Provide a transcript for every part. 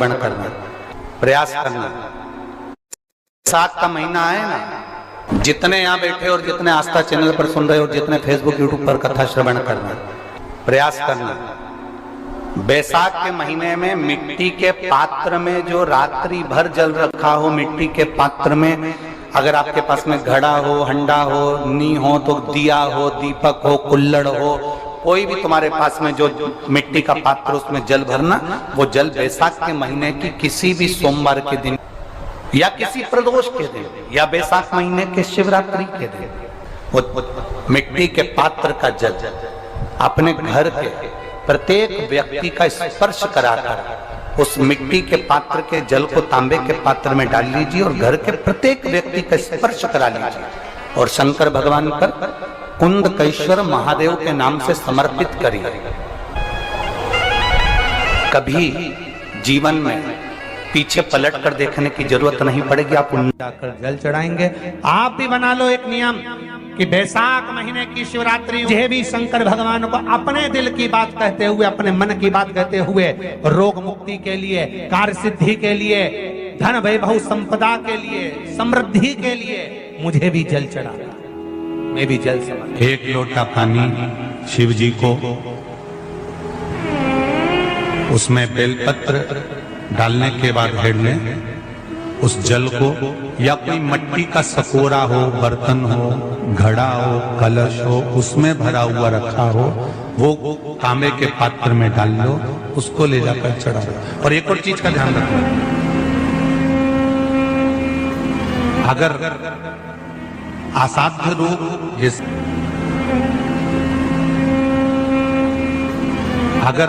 श्रवण करना, प्रयास करना। साथ का महीना है ना, जितने यहाँ बैठे और जितने आस्था चैनल पर सुन रहे हो, जितने फेसबुक यूट्यूब पर कथा श्रवण करना, प्रयास करना। बैसाख के महीने में मिट्टी के पात्र में जो रात्रि भर जल रखा हो, मिट्टी के पात्र में, अगर आपके पास में घड़ा हो, हंडा हो, नी हो तो दिया हो, दीपक हो, कुल्लड़ हो, कोई भी तुम्हारे पास में जो मिट्टी का पात्र, उसमें जल भरना। वो जल बैसाख के महीने की किसी भी सोमवार के दिन या किसी प्रदोष के दिन या बैसाख महीने के शिवरात्रि के दिन वो मिट्टी के पात्र का जल अपने घर के प्रत्येक व्यक्ति का स्पर्श कराकर उस मिट्टी के पात्र के जल को तांबे के पात्र में डाल लीजिए और घर के प्रत्येक व्यक्ति का स्पर्श करा लीजिए और शंकर भगवान पर कुंदकेश्वर महादेव के नाम से समर्पित करिए। कभी जीवन में पीछे पलट कर देखने की जरूरत नहीं पड़ेगी। आप जाकर जल चढ़ाएंगे। आप भी बना लो एक नियम कि बैसाख महीने की शिवरात्रि यह भी शंकर भगवान को अपने दिल की बात कहते हुए, अपने मन की बात कहते हुए, रोग मुक्ति के लिए, कार्य सिद्धि के लिए, धन वैभव संपदा के लिए, समृद्धि के लिए मुझे भी जल चढ़ा, मैं भी जल समर्पित। एक लोटा पानी शिव जी को, उसमें बेलपत्र डालने के बाद हेड लें उस जल को, या कोई मिट्टी का सकोरा हो, बर्तन हो, घड़ा हो, कलश हो, उसमें भरा हुआ रखा हो, वो तांबे के पात्र में डाल लो, उसको ले जाकर चढ़ाओ। और एक और चीज का ध्यान रखना, अगर असाध्य रोग, अगर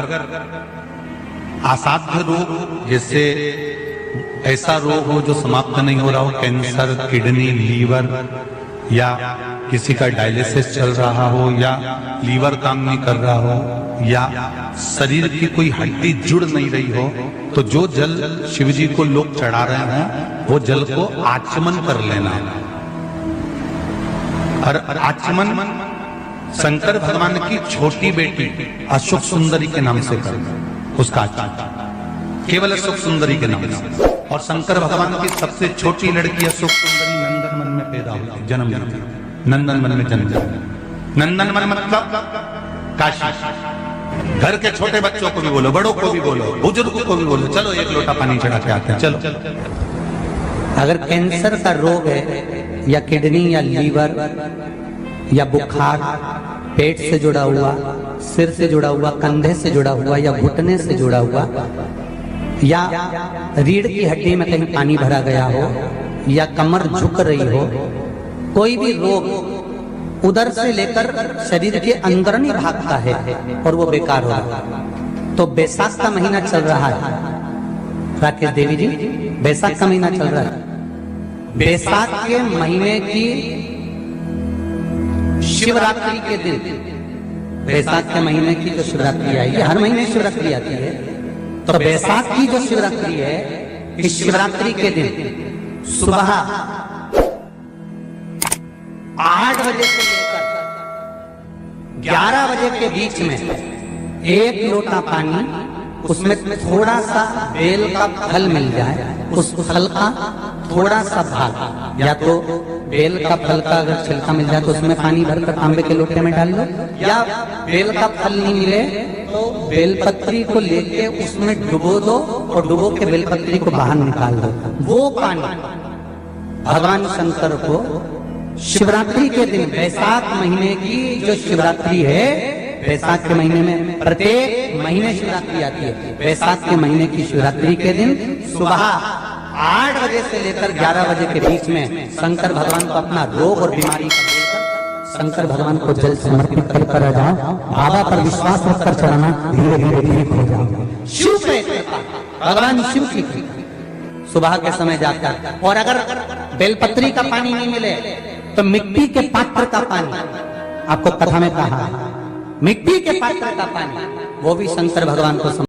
असाध्य रोग जैसे ऐसा रोग हो जो समाप्त नहीं हो रहा हो, कैंसर, किडनी, लीवर, या किसी का डायलिसिस चल रहा हो, या लीवर काम नहीं कर रहा हो, या शरीर की कोई हड्डी जुड़ नहीं रही हो, तो जो जल शिव जी को लोग चढ़ा रहे हैं वो जल को आचमन कर लेना। और आचमन शंकर भगवान की छोटी बेटी अशोक सुंदरी के नाम से करना, उसका आचमन केवल अशोक सुंदरी के नाम से। और शंकर भगवान की सबसे छोटी लड़की अशोक सुंदरी नंदन मन में पैदा हुई, जन्म लेती, नंदन मन में जन्म लेती। नंदन मन मतलब काशी। घर के छोटे बच्चों को भी बोलो, बड़ों को भी बोलो, बुजुर्गों को भी बोलो, चलो एक लोटा पानी चढ़ा के आते हैं, चलो। अगर कैंसर का रोग है, या किडनी, या लीवर, या बुखार, पेट से जुड़ा हुआ, सिर से जुड़ा हुआ, कंधे से जुड़ा हुआ, या घुटने से जुड़ा हुआ, या रीढ़ की हड्डी में कहीं पानी भरा गया हो, या कमर झुक रही हो, कोई भी रोग उधर से लेकर शरीर के अंदर नहीं भागता है और वो बेकार हो रहा है। तो बैसाख का महीना चल रहा है राकेश देवी जी, बैसाख का महीना चल रहा है। बैसाख के महीने की शिवरात्रि के दिन, बैसाख के महीने की जो शिवरात्रि आई, हर महीने शिवरात्रि आती है, तो बैसाख की जो शिवरात्रि है, इस शिवरात्रि के दिन सुबह 8 बजे से लेकर 11 बजे के बीच में एक लोटा पानी, उसमें थोड़ा सा बेल का फल मिल जाए, उस फल का थोड़ा सा भाग, या तो बेल का फल का अगर छिलका मिल जाए तो उसमें पानी भरकर तांबे के लोटे में डाल लो, या बेल का फल नहीं मिले तो बेलपत्री को लेके उसमें डुबो दो और डुबो के बेलपत्री को बाहर निकाल दो। वो पानी भगवान शंकर को शिवरात्रि के दिन, बैसाख महीने की जो शिवरात्रि है, बैसाख के महीने में प्रत्येक महीने शिवरात्रि आती है, बैसाख के महीने की शिवरात्रि के दिन सुबह 8 बजे से लेकर 11 बजे के बीच में शंकर भगवान को अपना रोग और बीमारी का शंकर भगवान को जल समर्पित कर जाओ। बाबा पर विश्वास रखकर चढ़ाना, धीरे धीरे ठीक हो जाओ। शिव पे भगवान शिव की सुबह के समय जाकर, और अगर बेलपत्री का पानी नहीं मिले तो मिट्टी के पात्र का पानी, आपको कथा में कहा मिट्टी के पात्र का पानी, वो भी शंकर भगवान को